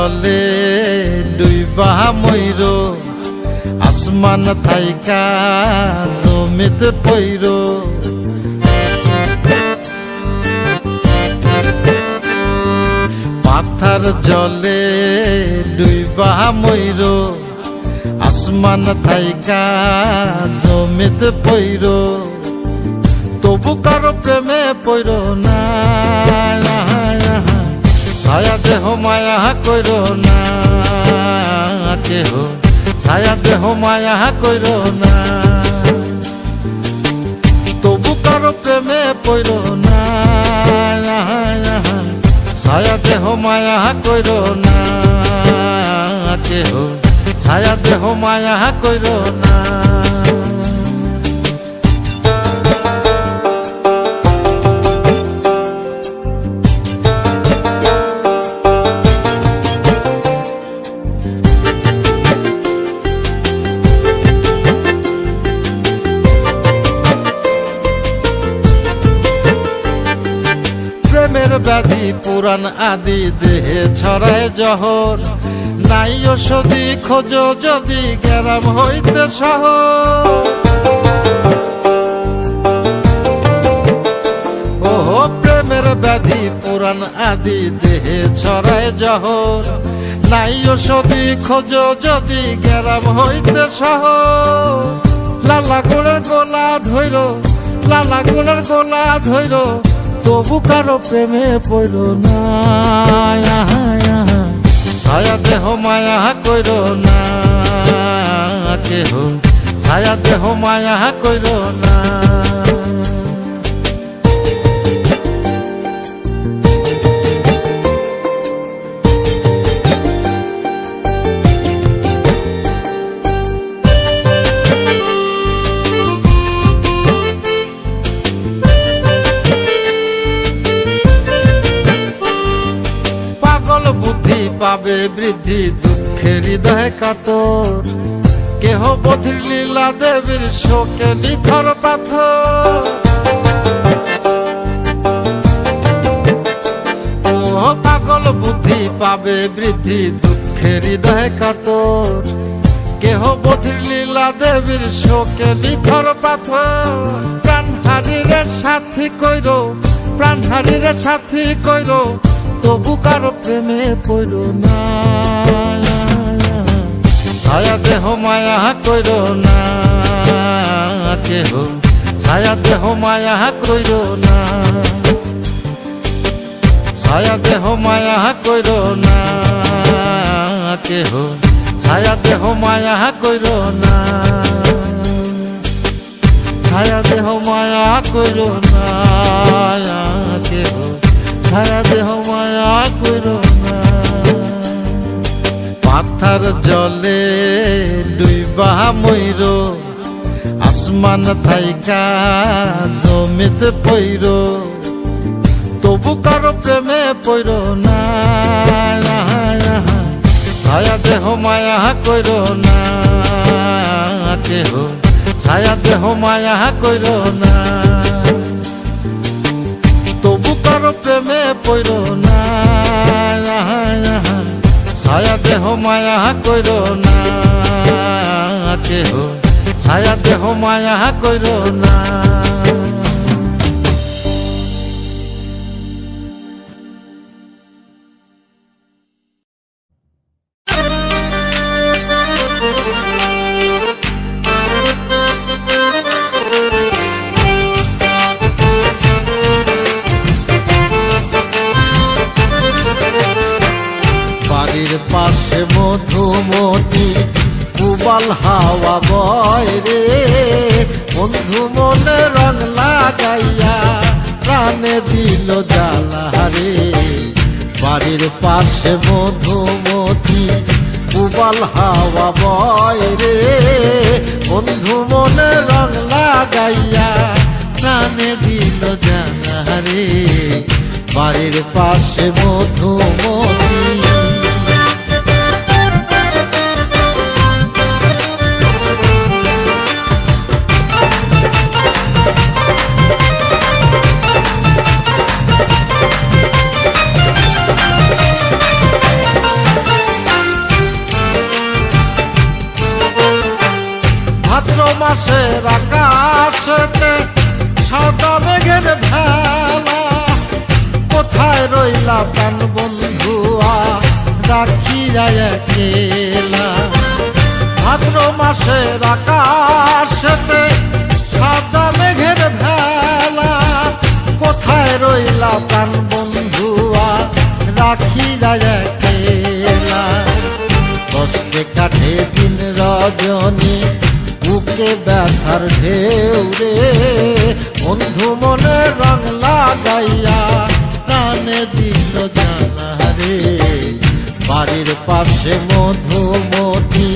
জলে ডুইবা ময়ূর আসমান থাইকা জমিতে পইর পাথার জলে ডুইবা ময়ূর আসমান থাইকা জমিতে পইর তবু কারো প্রেমে পইর না ছায়া দেহ মায়া কইর না কেহ ছায়া দেহ মায়া কইর না তবু কারো প্রেমে পইর না ছায়া দেহ মায়া কইর না কেহ ছায়া দেহ মায়া কইর না প্রেমের ব্যাধি পুরাণ আদি দেহে ছড়ায় জহর নাই ওষুধি খোঁজো যদি গ্রাম হইতে শহর ও প্রেমের ব্যাধি পুরাণ আদি দেহে ছড়ায় জহর নাই ওষুধি খোঁজো যদি গ্রাম হইতে শহর লালা গুণের গোলা ধইর লালা গুণের গোলা ধইর তবু কারো প্রেমে পইর না ছায়া দেহ মায়া কইর না কেহ ছায়া দেহ মায়া কইর না পাবে বৃদ্ধি দুঃখের হৃদয় কাতর কেহ বধির লীলা দেবীর শোকে নিথর পাথর ও পাগল বুদ্ধি পাবে বৃদ্ধি দুঃখের হৃদয় কাতর কেহ বধির লীলা দেবীর শোকে নিথর পাথর প্রাণহারীরে সাথী কইর প্রাণহারীরে সাথী কইর তবু কারো প্রেমে পইর না ছায়া দেহ মায়া কইর না কেহ ছায়া দেহ মায়া কইর না ছায়া দেহ মায়া কইর না কেহ ছায়া দেহ মায়া কইর না ছায়া দেহ মায়া কইর না কেহ ছায়া দেহ মায়া কইর না পাথার জলে ডুইবা ময়ূর আসমান থাইকা জমিতে পইর তবু কারো প্রেমে পইর না ছায়া দেহ মায়া কইর না কেহ ছায়া দেহ মায়া কইর না তবু কারো প্রেমে পইর না ছায়া দেহ মায়া কইর না কেহ ছায়া দেহ মায়া কইর না পাশে মধুমতি পুবাল হাওয়া বয় রে বন্ধু মনে রং লাগাইয়া প্রাণে দিল জ্বালা রে বাড়ির পাশে মধুমতি পুবাল হাওয়া বয় রে বন্ধু মনে রং লাগাইয়া প্রাণে দিল জ্বালা রে বাড়ির পাশে মধুমতি মাসের আকাশেতে সাদা মেঘের ভেলা, কোথায় রইলা প্রাণ বন্ধুয়া রাখিয়া একলা। ভাদ্র মাসের আকাশেতে সাদা মেঘের ভেলা, কোথায় রইলা প্রাণ বন্ধুয়া রাখিয়া একলা। কষ্টে কাটে দিন রজনী বুকে ব্যথার ঢেউ রে, বন্ধু মনে রং লাগাইয়া প্রাণে দিল জানা রে। বাড়ির পাশে মধুমতি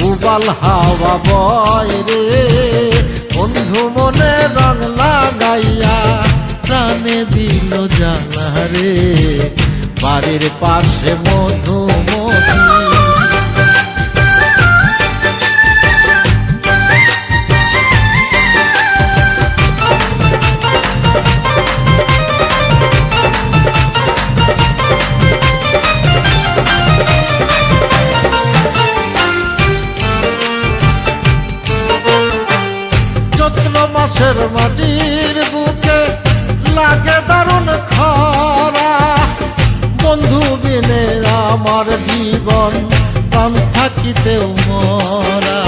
উবাল হাওয়া বয় রে, বন্ধু মনে রং লাগাইয়া প্রাণে দিল জানা রে। বাড়ির পাশে মধুমতি মাসের মাটির বুকে লাগে দারুণ খরা, বন্ধু বিনে আমার জীবন প্রাণ থাকিতেও মরা।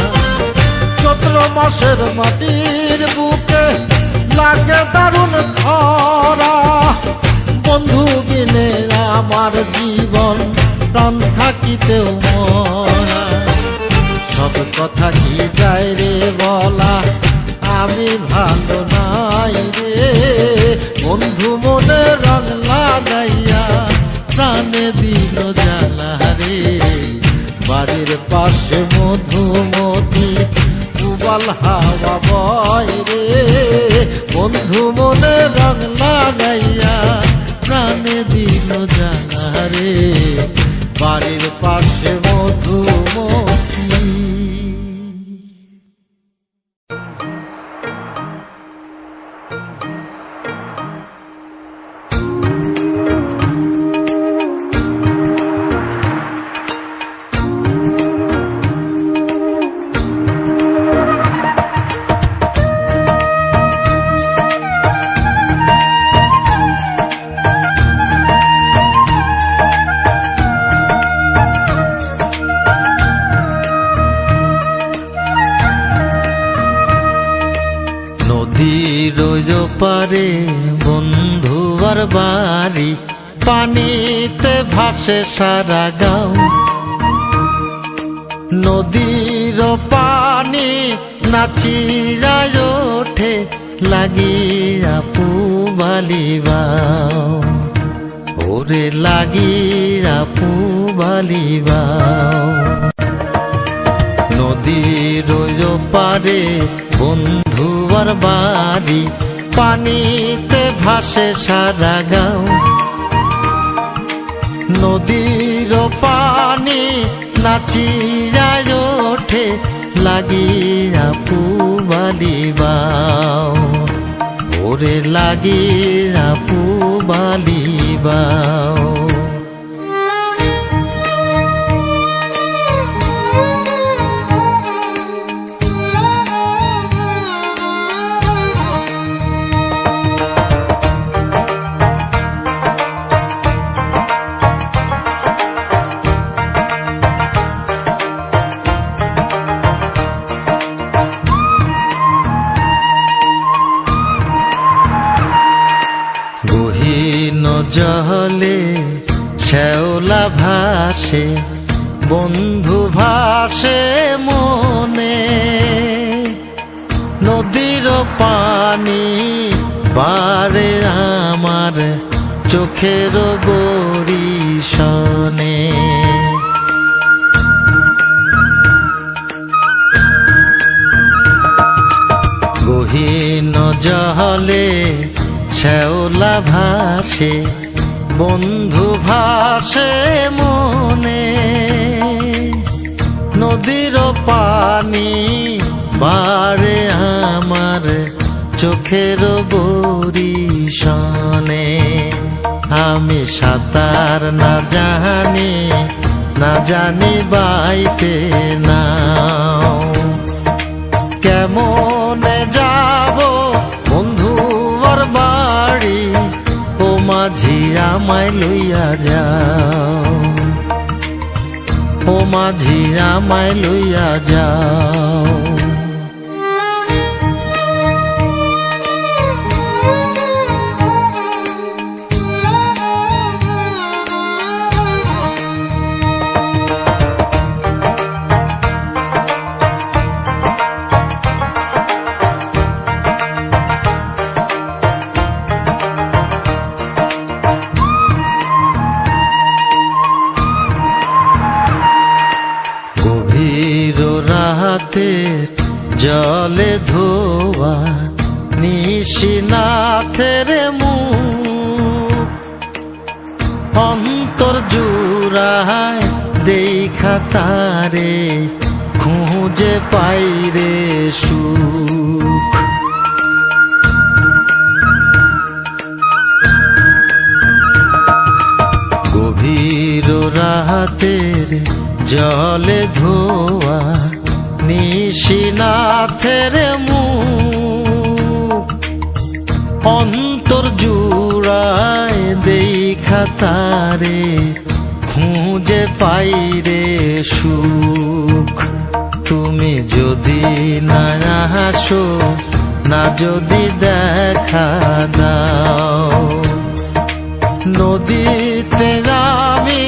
চৈত্র মাসের মাটির বুকে লাগে দারুণ খরা, বন্ধু বিনে আমার জীবন প্রাণ থাকিতেও মরা। সব কথা কি যায় রে বলা, আমি ভালো নাই রে, বন্ধু মনে রং লাগাইয়া প্রাণে দিল জ্বালা রে। বাড়ির পাশে মধুমতি উবাল হাওয়া বয় রে, বন্ধু মনে রং লাগাইয়া প্রাণে দিল জ্বালা রে। বাড়ির পাশে মধুমতি। পারে বন্ধুয়ার বাড়ি, পানিতে ভাসে সারা গাঁও। নদীর পানি নাচিয়া ওঠে লাগিয়া পুবালিবাও, ওরে লাগিয়া পুবালিবাও। নদীর পারে বন্ধুয়ার বাড়ি, পানিতে ভাসে সারা গাঁও। নদীর পানি নাচিয়া ওঠে লাগিয়া পুবালিবাও, ওরে লাগিয়া পুবালিবাও। জলে শ্যাওলা ভাসে, বন্ধু ভাসে মনে। নদীর পানি বারে আমার চোখের বরিশনে। গহীন জলে শ্যাওলা ভাসে, বন্ধু ভাসে মনে। নদীর পানি বারে আমার চোখের বরিশনে। আমি সাঁতার না জানি বাইতে নাও, আমায় লইয়া যাও, ও মাঝি আমায় লইয়া যাও। গভীর রাতে জলে ধোয়া নিশিনাথের মুখ, অন্তর জুড়ায় দেখা তারে খুঁজে পাইরে সুখ। গভীর রাতের জলে ধোয়া নিশিনাথের মুখ, অন্তর জুড়ায় দেখা তারে খুঁজে পাইরে সুখ। তুমি যদি না আসো, না যদি দেখা দাও, নদীতে আমি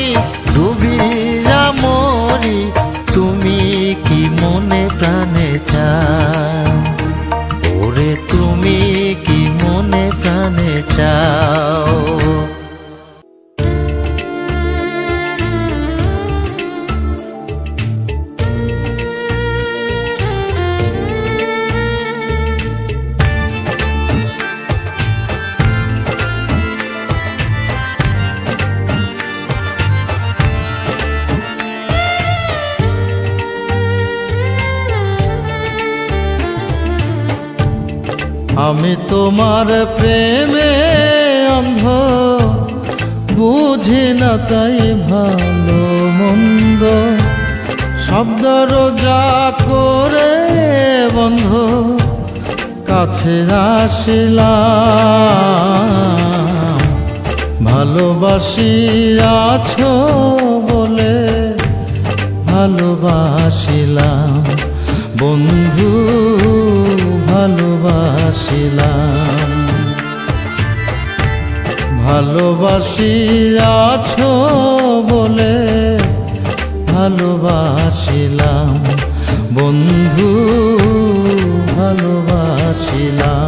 ডুবিয়া মরি, তুমি কি মনে প্রাণে চাও, ওরে তুমি কি মনে প্রাণে চাও। আমি তোমার প্রেমে অন্ধ, বুঝি না তাই ভালো মন্দ, শব্দ রোজা করে বন্ধ কাছে আসিলাম। ভালোবাসি আছো বলে ভালোবাসিলাম বন্ধু, ভালোবাসিলাম। ভালোবাসি আছো বলে ভালোবাসিলাম বন্ধু, ভালোবাসিলাম।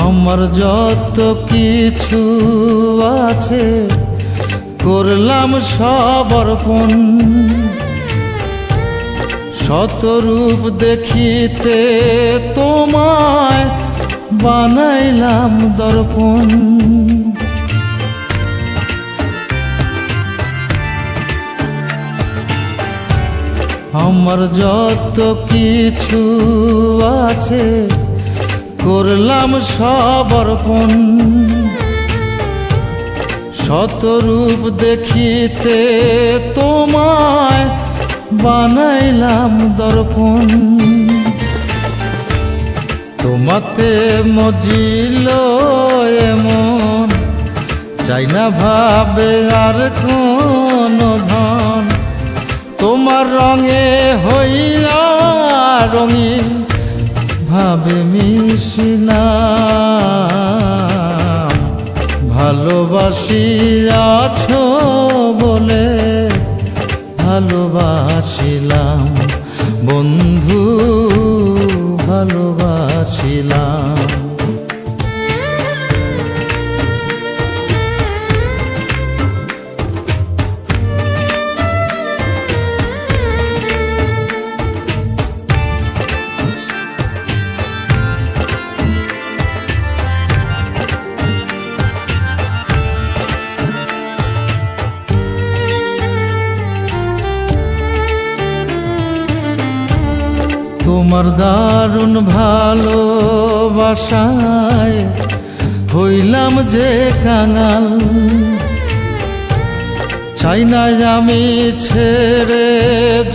আমার যত কিছু আছে করলাম সব অর্পণ, শতরূপ দেখিতে তোমায় বানাইলাম দর্পণ। আমার যত কিছু আছে করলাম সব অর্পণ, শতরূপ দেখিতে তোমায় বানাইলাম দর্পণ। তোমাতে মজিল এমন, চাই না ভাবে আর কোন ধন, তোমার রঙে হইয়া রঙিন ভাবে মিশিলাম। ভালোবাসি আছো বলে ভালোবাসিলাম বন্ধু, ভালোবাসিলাম। তোমার দারুণ ভালোবাসায় হইলাম যে কাঙাল, চাই না আমি ছেড়ে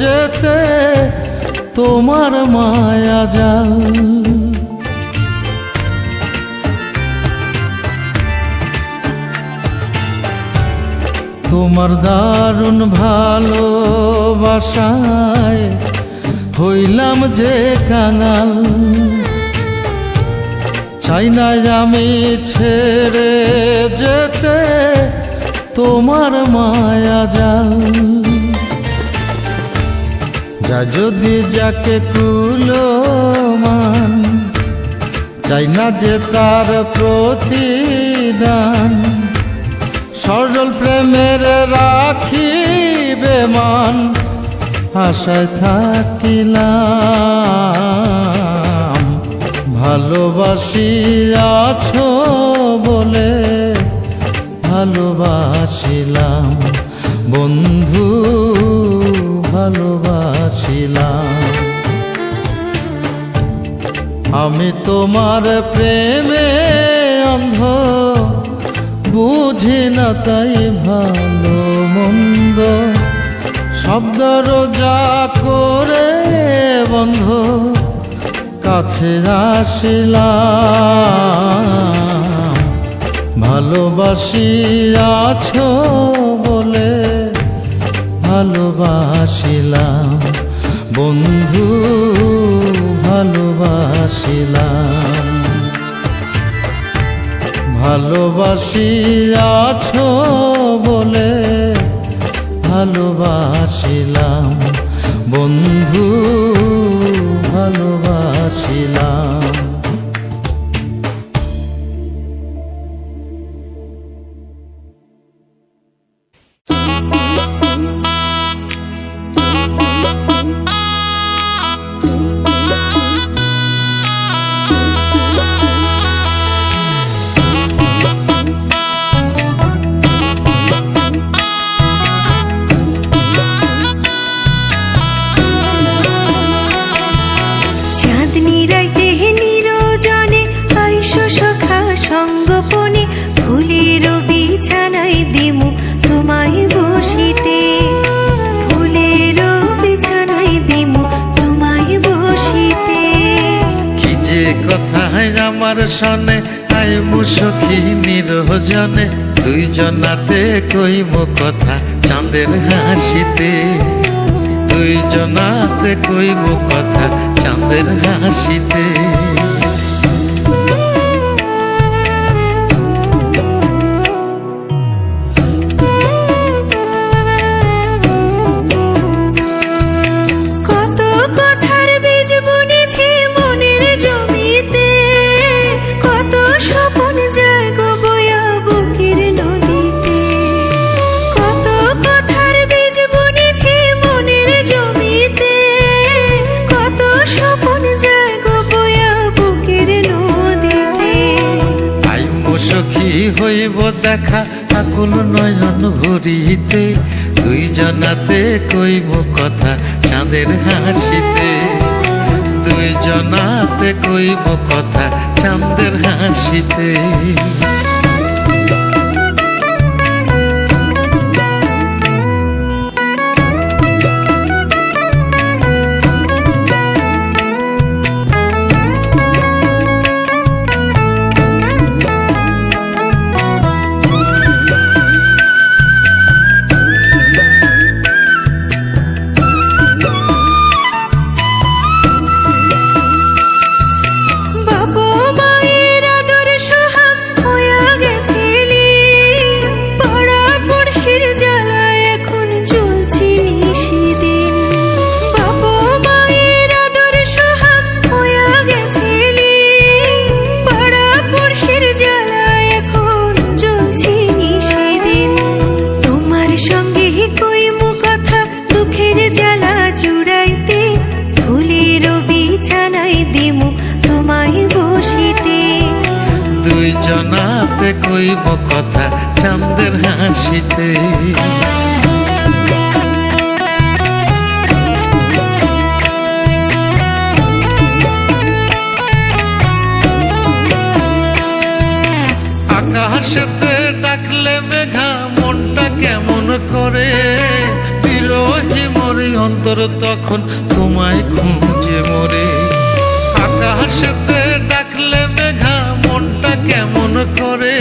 যেতে তোমার মায়া জাল। তোমার দারুণ ভালোবাসায় হইলাম যে কাঙাল, চাই না আমি ছেড়ে যেতে তোমার মায়া জাল। যা যদি যাকে কুলমান, চাই না যে তার প্রতিদান, সরল প্রেমের রাখিবে মান, আশায় থাকিলাম। ভালোবাসি আছো বলে ভালোবাসিলাম বন্ধু, ভালোবাসিলাম। আমি তোমার প্রেমে অন্ধ, বুঝি না তাই ভালো মন্দ, শব্দ রোজা করে বন্ধ কাছে আসিলাম। ভালোবাসি আছো বলে ভালোবাসিলাম বন্ধু, ভালোবাসিলাম। ভালোবাসি আছো বলে ভালোবাসিলাম বন্ধু, ভালোবাসিলাম। আমার সনে আইমু সখী নিরজনে, দুইজনাতে কইমু কথা চাঁদের হাসিতে। দুইজনাতে কইমু কথা চাঁদের হাসিতে। হইব দেখা আকুল নয়ন ভরিতে, দুইজনাতে কইব কথা চাঁদের হাসিতে। দুইজনাতে কইব কথা চাঁদের হাসিতে। দুইজনাতে কইব কথা চাঁদের হাসিতে। আকাশেতে ডাকলে মেঘা মনটা কেমন করে, বিরহী মরি অন্তর তখন তোমায় খুঁজে মরে। আকাশেতে ডাকলে মেঘা মনটা কেমন করে,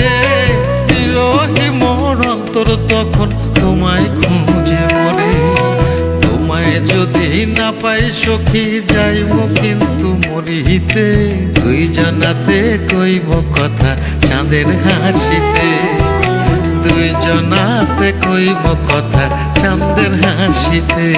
বিরহী মোর অন্তর তখন তোমায় খুঁজে মরে। তোমায় যদি না পাই সখী যাইব কিন্তু মরিতে, দুইজনাতে কইব কথা চাঁদের হাসিতে, দুইজনাতে কইব কথা চাঁদের হাসিতে।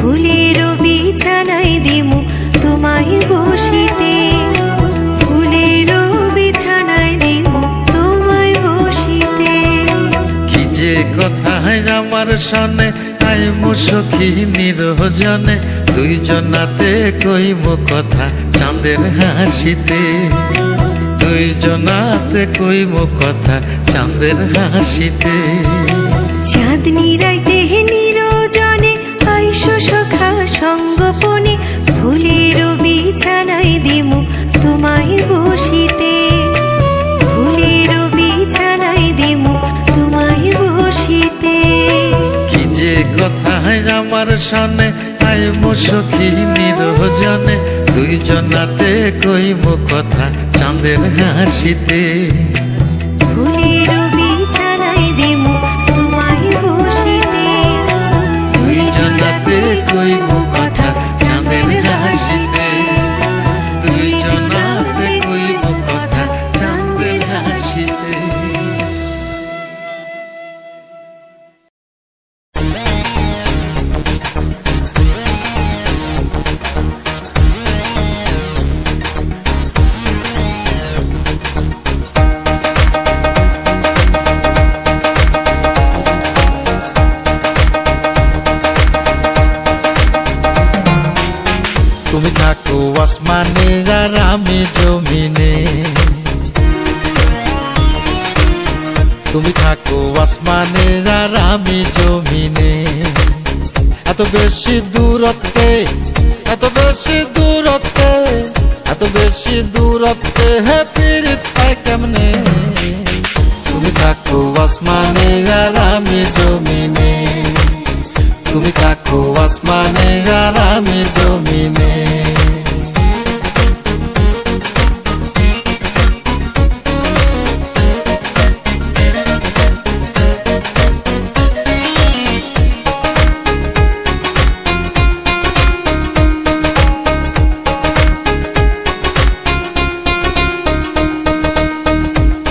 ফুলেরও বিছানায় দিমু তোমায় বসিতে, ফুলেরও বিছানায় দিমু তোমায় বসিতে। কি যে কথায় আমার সনে আইমু সখী নিরজনে, দুইজনাতে কইব কথা চাঁদের হাসিতে, দুইজনাতে কইব কথা চাঁদের হাসিতে। চাঁদনি রাইতে নিরজনে আইসো সখা সঙ্গপনে, ফুলেরও বিছানায় দিমু তোমায় বসিতে, ফুলেরও বিছানায় দিমু তোমায় বসিতে। কি যে কথায় আমার সনে আইমু সখী নিরজনে, দুইজনাতে কইব কথা চাঁদের হাসিতে, ফুলেরও বিছানায় দিমু তোমায় বসিতে, দুইজনাতে কইব কথা চাঁদের হাসিতে, দুইজনাতে কইব কথা চাঁদের হাসিতে। তুমি থাকো আসমানে আর আমি জমিনে, তুমি থাকো আসমানে আর আমি জমিনে। এত বেশি দূরত্বে, এত বেশি দূরত্বে, এত বেশি দূরত্বে হে পীড়িত পায় কেমনে। তুমি থাকো আসমানে আর আমি জমিনে, তুমি থাকো আসমানে আর আমি জমিনে।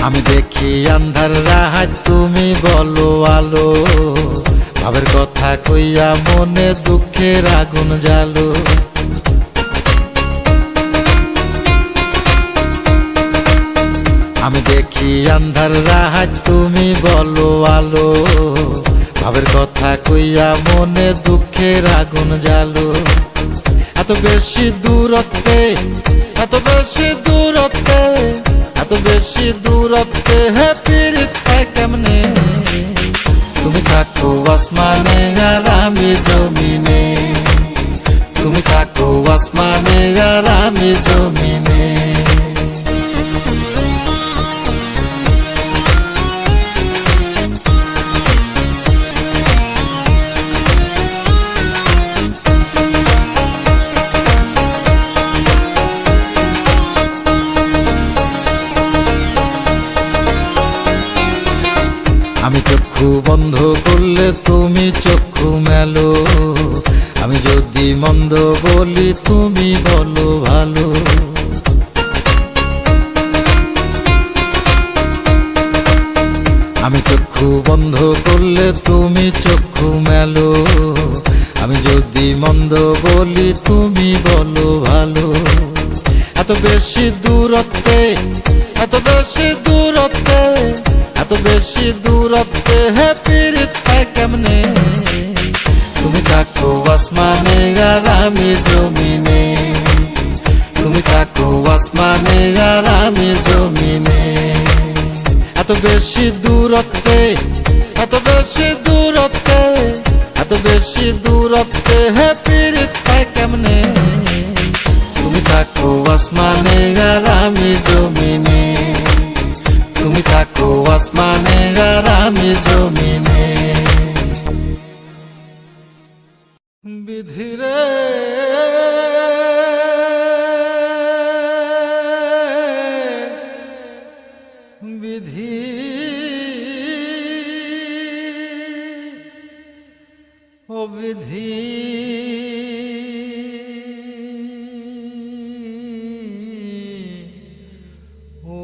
আমি দেখি আন্ধার রাত তুমি বলো আলো, ভাবের কথা কইয়া মনে দুঃখের আগুন জ্বালো। আমি দেখি আন্ধার রাত তুমি বলো আলো, ভাবের কথা কইয়া মনে দুঃখের আগুন জ্বালো। এত বেশি দূরত্বে, এত বেশি দূরত্বে, এত বেশি দূরত্বে হে পীড়িত পায় কেমনে। তুমি থাকো আসমানে আর আমি জমিনে, তুমি থাকো আসমানে আর আমি জমিনে। আমি চক্ষু বন্ধ করলে তুমি চক্ষু মেলো, আমি যদি মন্দ বলি তুমি বলো ভালো। এত বেশি দূরত্বে, এত বেশি দূরত্বে, এত বেশি দূরত্বে হে পীড়িত পায় কেমনে? তুমি থাকো আসমানে আর আমি জমিনে, তুমি থাকো আসমানে আর আমি জমিনে। এত বেশি দূরত্বে, এত বেশি দূরত্বে, এত বেশি দূরত্বে হে পীড়িত পায় কেমনে? তুমি থাকো আসমানে আর আমি জমিনে, তুমি থাকো আসমানে আর আমি জমিনে। বিধিরে বিধি, ও বিধি ও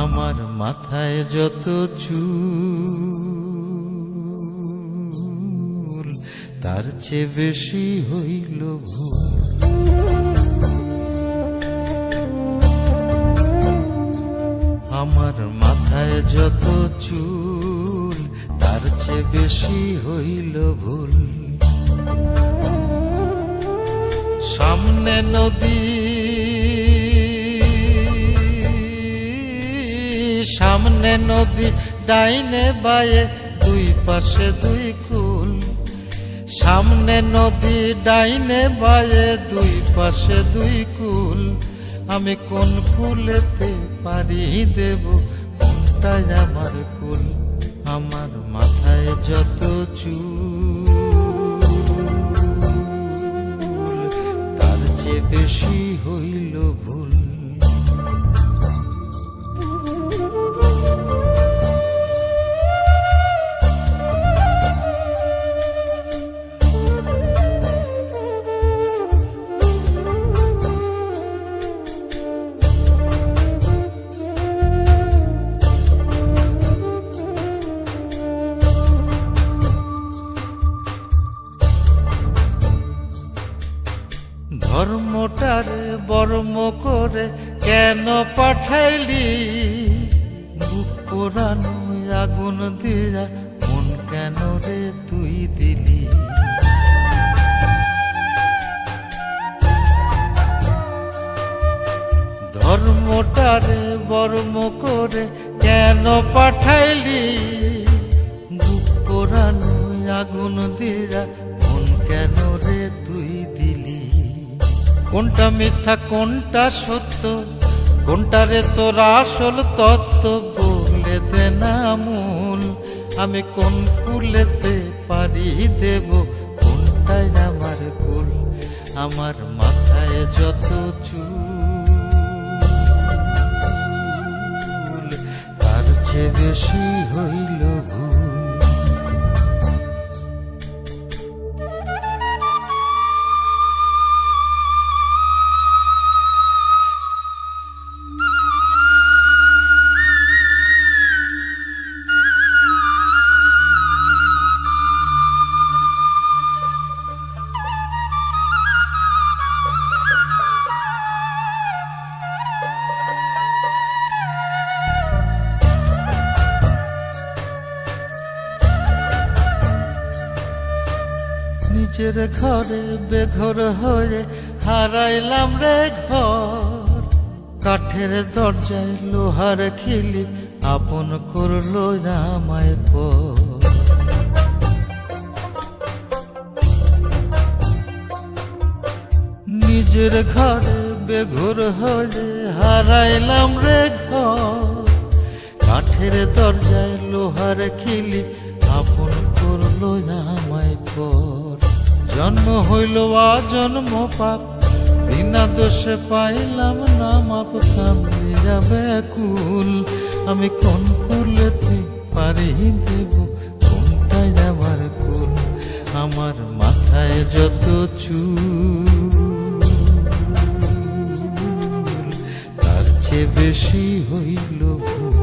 আমার মাথায় যত চুল তার চেয়ে বেশি হইল ভুল। আমার মাথায় যত চুল তার চেয়ে বেশি হইল ভুল। সামনে নদী, সামনে নদী, ডাইনে বায়ে দুই পাশে দুই কুল। সামনে নদী, ডাইনে বায়ে দুই পাশে দুই কুল। আমি কোন কুলেতে পারি দেব, কোনটাই আমার কুল? আমার মাথায় যত চুল তার চেয়ে বেশি হইল ভুল। ধর্মটারে বর্ম করে কেন পাঠাইলি? বুক পোড়ানো আগুন দিয়া মন কেন রে তুই দিলি? ধর্মটারে বর্ম করে কেন পাঠাইলি? বুক পোড়ানো আগুন দিয়া মন কেন রে তুই দিলি? কোনটা মিথ্যা কোনটা সত্য, কোনটা রে তোর আসল তত্ত্ব বলে দে না মূল। আমি কোন কুলেতে পারি দেব, কোনটাই আমার কুল? আমার মাথায় যত চুল তার চেয়ে বেশি হইল ভুল। নিজের ঘরে বেঘর হয়ে হারাইলাম রে ঘর। কাঠের দরজায় লোহার খিলি আপন করলো আমায় পর। নিজের ঘরে বেঘর হয়ে হারাইলাম রে ঘর। কাঠের দরজায় লোহার খিলি আপন করলো আমায় পর। জন্ম হইল জন্ম পাপ, বিনা দোষে পাইলাম না মাপ। কান্দি যাবে কুল, আমি কোন কুলেতে পারি দেব, কোনটাই আমার কুল। আমার মাথায় যত চুল, তার চেয়ে বেশি হইল ভুল।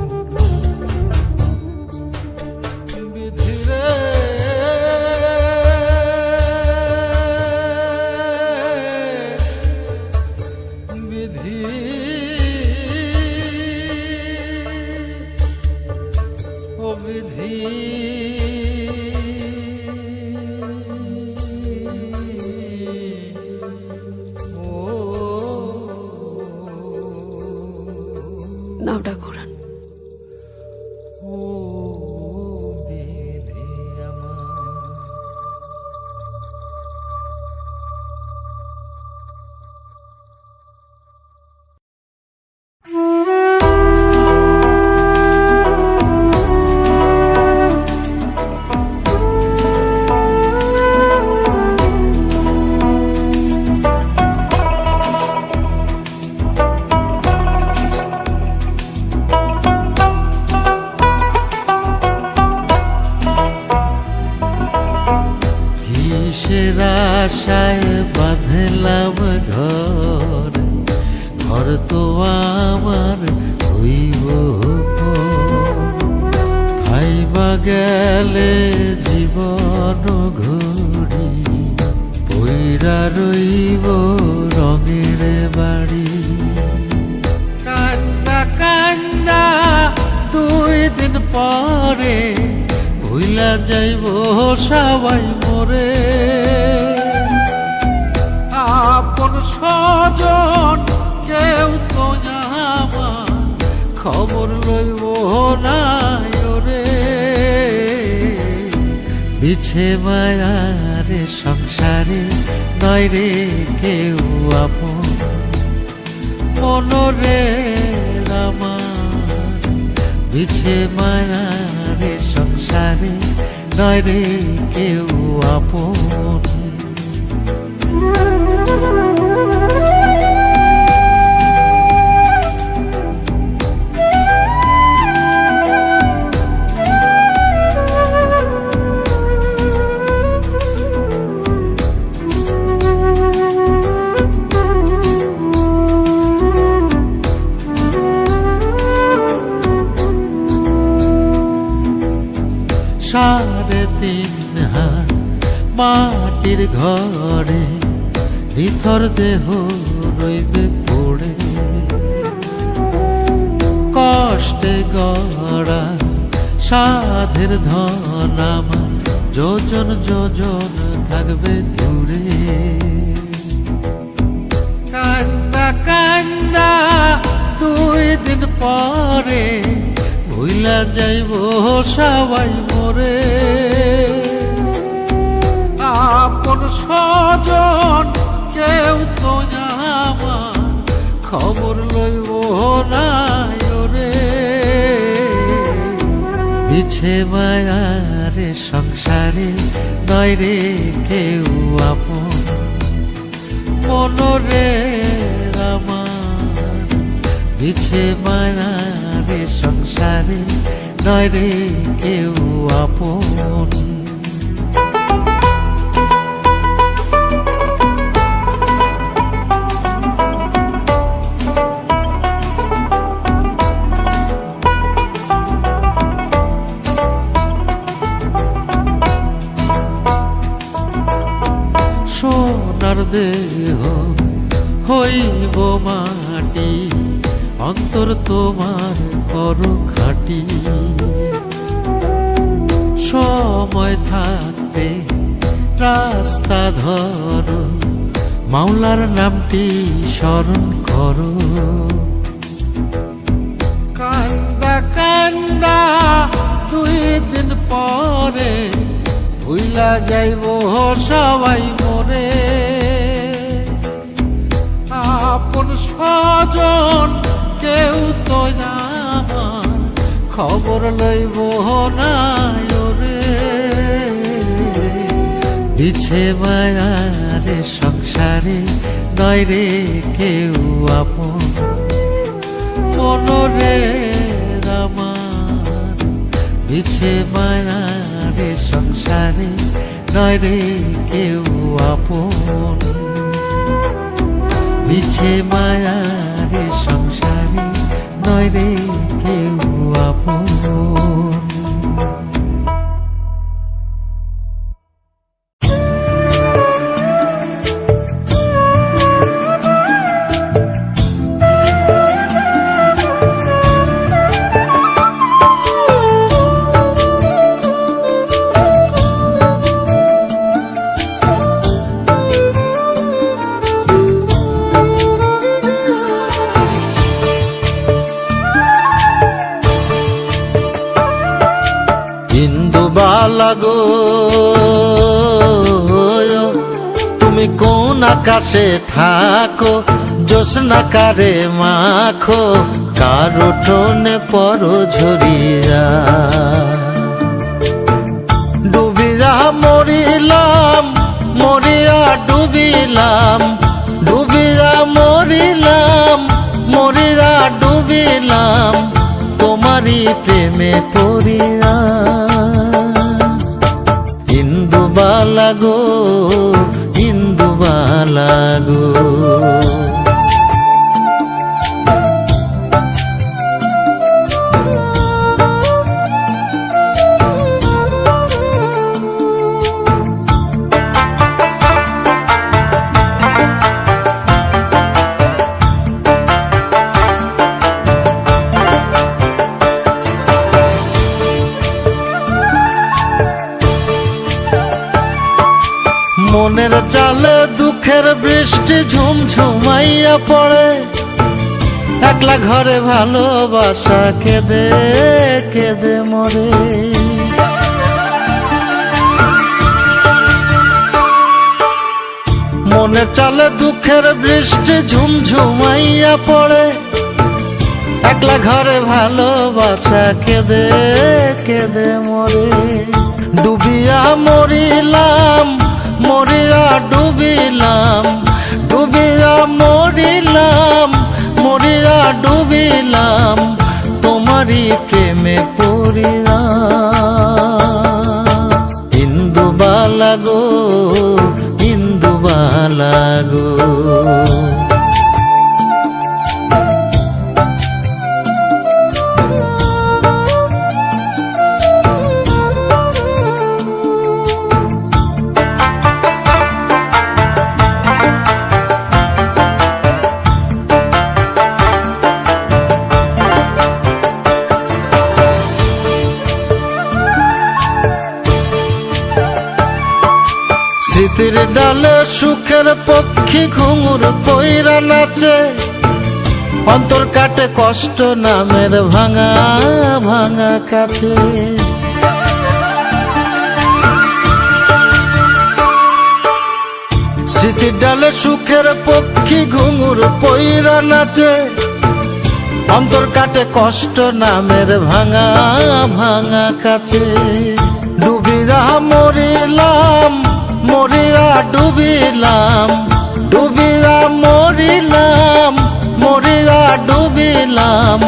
নামটা কোরআন। আশায় বাঁধলাম ঘর, ঘর তো আমার হইব খাইবা গেলে জীবন ঘড়ি, পইরা রইব রঙের বাড়ি। কান্দা কান্দা 2 দিন পরে ভুইলা যাইব সবাই মরে। আপন স্বজন কেউ তো আমার খবর লইব না রে। বিছে মায়ার সংসারে নয় রে কেউ আপন, মনরে আমার বিছে মায়ার সংসারে নয় রে কেউ আপন। সাড়ে 3 হাত মাটির ঘরে নিথর দেহ রইবে পড়ে। কষ্টে গড়া সাধের ধন আমার যোজন যোজন থাকবে দূরে। কান্দা কান্দা 2 দিন পরে ভুইলা যাইব সবাই মরে। আপন স্বজন কেউ তো আমার খবর লইব না রে। বিছে মায়ার সংসারে নয় রে কেউ আপন, মনরে আমার বিছে মায়ার সংসারে নয় রে কেউ আপন। সোনার দেহ হইব মাটি, অন্তর তোমার করো খাটি। সময় থাকতে রাস্তা ধরো, মাওলার নামটি স্মরণ করো। কান্দা কান্দা 2 দিন পরে ভুইলা যাইব সবাই মরে। আপন স্বজন কেউ তো আমার খবর লইব না রে। বিছে মায়ারে সংসারে নয় রে কেউ আপন মনরে আমার। বিছে মায়ারে সংসারে নয় রে কেউ আপন। বিছে মায়ারে সংসারে নয় রে কেউ আপন। লাগো তুমি কোন আকাশে থাকো, জ্যোৎস্না কারে মাখো, কার উঠোনে পর ঝরিয়া। ডুবিয়া মরিলাম মরিয়া ডুবিলাম, ডুবিয়া মরিলাম মরিয়া ডুবিলাম, তোমারই প্রেমে পড়িয়া। ইন্দুবালা গো ইন্দুবালা গো, মনের চালে দুঃখের বৃষ্টি ঝুমঝুমাইয়া পড়ে, একলা ঘরে ভালোবাসা কেঁদে কেঁদে মরে। মনের চালে দুঃখের বৃষ্টি ঝুমঝুমাইয়া পড়ে, একলা ঘরে ভালোবাসা কেঁদে কেঁদে মরে। ডুবিয়া মরিলাম মরিয়া ডুবিলাম, ডুবিয়া মরিলাম মরিয়া ডুবিলাম, তোমারই প্রেমে পড়িয়া। ইন্দুবালা গো ইন্দুবালা গো, স্মৃতির ডালে সুখের পক্ষী ঘুঙুর কইরা নাচে, অন্তর কাটে কষ্ট নামের ভাঙা ভাঙা কাছে। স্মৃতির ডালে সুখের পক্ষী ঘুঙুর কইরা নাচে, অন্তর কাটে কষ্ট নামের ভাঙা ভাঙা কাছে। ডুবিয়া মরিলাম মরিয়া ডুবিলাম, ডুবিয়া মরিলাম মরিয়া ডুবিলাম,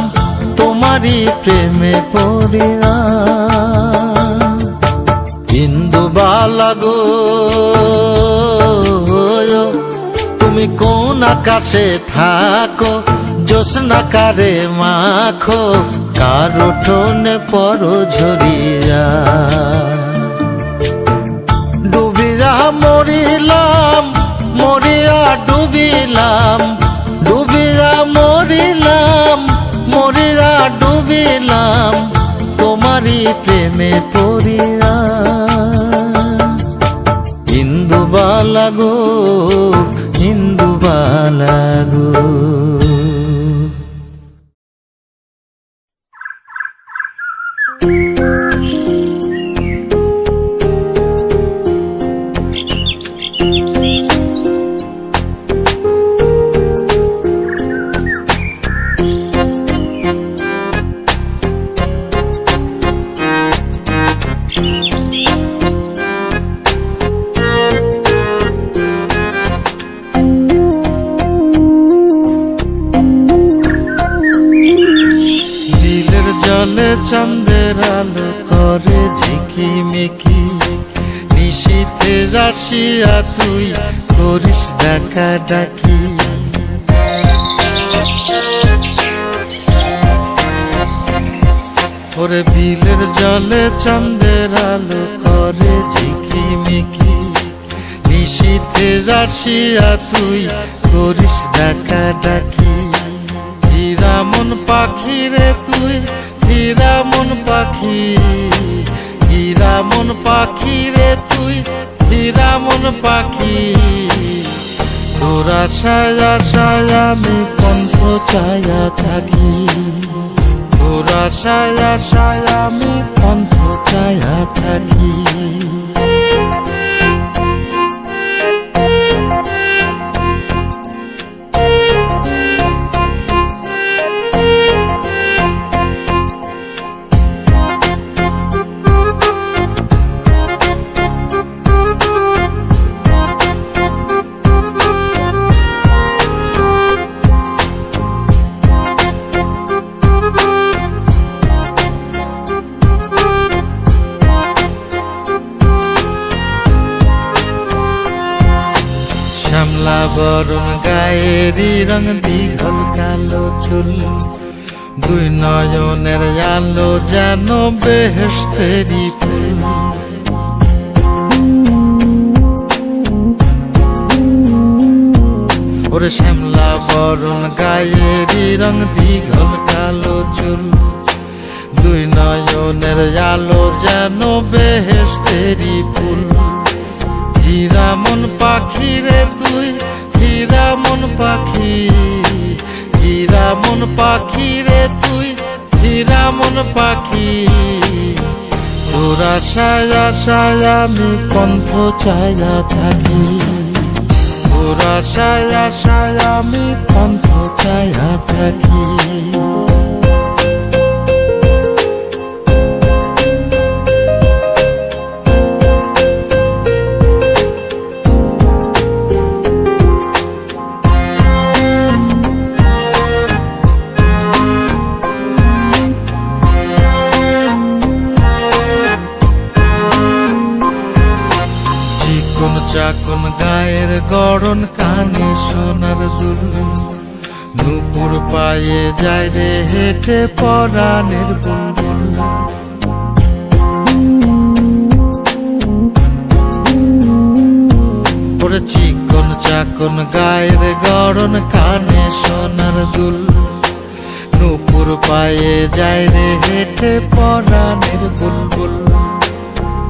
তোমারই প্রেমে পড়িয়া। ইন্দুবালা গো তুমি কোন আকাশে থাকো, জ্যোৎস্না কারে মাখো, কার উঠোনে পর ঝরিয়া। ডুবিয়া মরিলাম মরিয়া ডুবিলাম, ডুবিয়া মরিলাম মরিয়া ডুবিলাম, তোমারই প্রেমে পড়িয়া। ইন্দুবালা গো ইন্দুবালা গো। চাঁদের আলো করে ঝিকিমিকি, নিশীথে আসিয়া তুই করিস ডাকা ডাকি। ওরে বিলের জলে চাঁদের আলো করে ঝিকিমিকি, নিশীথে আসিয়া তুই করিস ডাকা ডাকি। হীরা মন পাখি রে তুই, হীরা মন পাখি, হীরা মন পাখি রে তুই, হীরা মন পাখি। তোর আশায় আশায় আমি কণ্ঠ চায়া থাকি, তোর আশায় আশায় আমি কণ্ঠ চায়া থাকি। শ্যামলা বরণ গায়েরই রং, দীঘল কালো চুল, দুই নয়নের আলো যেন বেহেশতেরি ফুল। ওরে শ্যামলা বরণ গায়েরই রং, দীঘল কালো চুল, দুই নয়নের আলো যেন বেহেশতেরি ফুল। হীরা মন পাখি রে তুই, হীরা মন পাখি, হীরা মন পাখি রে তুই, হীরা মন পাখি। তোর আশায় আশায় আমি কণ্ঠ চায়া থাকি, তোর আশায় আশায় আমি কণ্ঠ চায়া থাকি। চাকন গায়ের গড়ন, কানে সোনার দুল, নুপুর পায়ে যায় রে হেঁটে পরাণের বুলবুল। ওরে চিকন চাকন গায়ের গড়ন, কানে সোনার দুল, নুপুর পায়ে যায় রে হেঁটে পরাণের বুলবুল।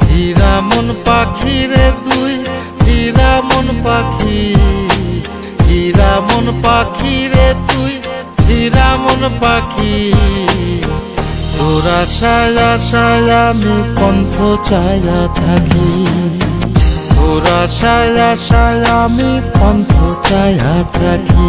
হীরা মন পাখি রে তুই, হীরা মন পাখি, হীরা মন পাখি রে তুই, হীরা মন পাখি। তোর আশায় আশায় আমি কণ্ঠ চায়া থাকি, তোর আশায় আশায় আমি কণ্ঠ চায়া থাকি।